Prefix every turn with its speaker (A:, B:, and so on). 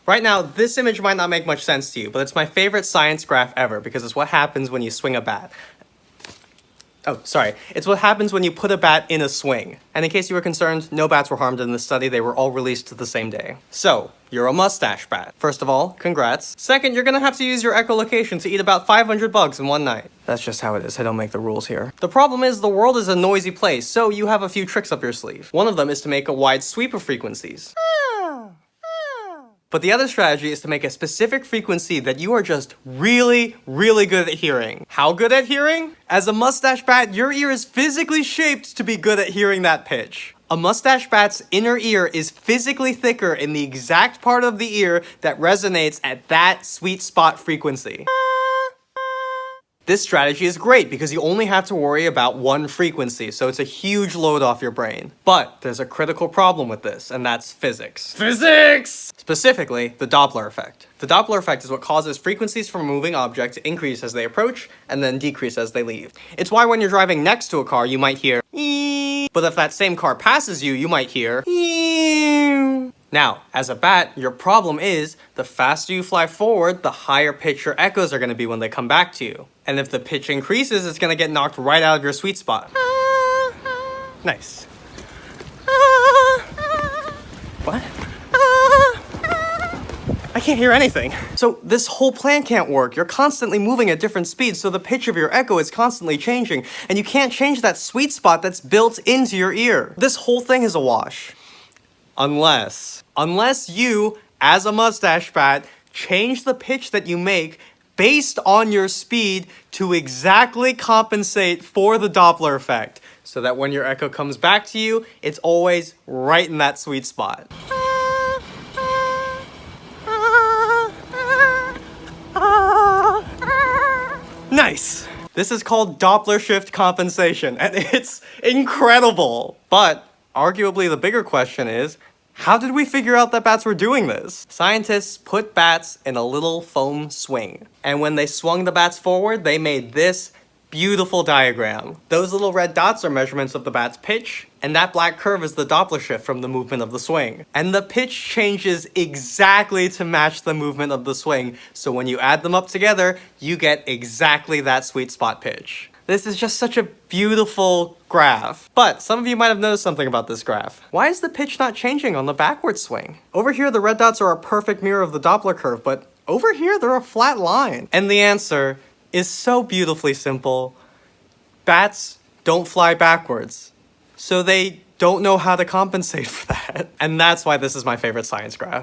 A: Right now, this image might not make much sense to you, but it's my favorite science graph ever because it's what happens when you swing a bat. Oh, sorry. It's what happens when you put a bat in a swing. And in case you were concerned, no bats were harmed in this study. They were all released the same day. So, you're a mustache bat. First of all, congrats. Second, you're gonna have to use your echolocation to eat about 500 bugs in one night. That's just how it is. I don't make the rules here. The problem is the world is a noisy place, so you have a few tricks up your sleeve. One of them is to make a wide sweep of frequencies. But the other strategy is to make a specific frequency that you are just really, really good at hearing. How good at hearing? As a mustache bat, your ear is physically shaped to be good at hearing that pitch. A mustache bat's inner ear is physically thicker in the exact part of the ear that resonates at that sweet spot frequency. This strategy is great because you only have to worry about one frequency, so it's a huge load off your brain. But there's a critical problem with this, and that's physics. Physics! Specifically, the Doppler effect. The Doppler effect is what causes frequencies from a moving object to increase as they approach and then decrease as they leave. It's why when you're driving next to a car, you might hear eeeeee, but if that same car passes you, you might hear eeeeee. Now, as a bat, your problem is the faster you fly forward, the higher pitch your echoes are going to be when they come back to you. And if the pitch increases, it's going to get knocked right out of your sweet spot. Nice. What? I can't hear anything. So this whole plan can't work. You're constantly moving at different speeds, so the pitch of your echo is constantly changing, and you can't change that sweet spot that's built into your ear. This whole thing is a wash. Unless you, as a mustache bat, change the pitch that you make based on your speed to exactly compensate for the Doppler effect, so that when your echo comes back to you, it's always right in that sweet spot. Nice! This is called Doppler shift compensation, and it's incredible! But arguably the bigger question is, how did we figure out that bats were doing this? Scientists put bats in a little foam swing, and when they swung the bats forward, they made this beautiful diagram. Those little red dots are measurements of the bat's pitch, and that black curve is the Doppler shift from the movement of the swing. And the pitch changes exactly to match the movement of the swing, so when you add them up together, you get exactly that sweet spot pitch. This is just such a beautiful graph. But some of you might have noticed something about this graph. Why is the pitch not changing on the backward swing? Over here, the red dots are a perfect mirror of the Doppler curve, but over here, they're a flat line. And the answer is so beautifully simple. Bats don't fly backwards, so they don't know how to compensate for that. And that's why this is my favorite science graph.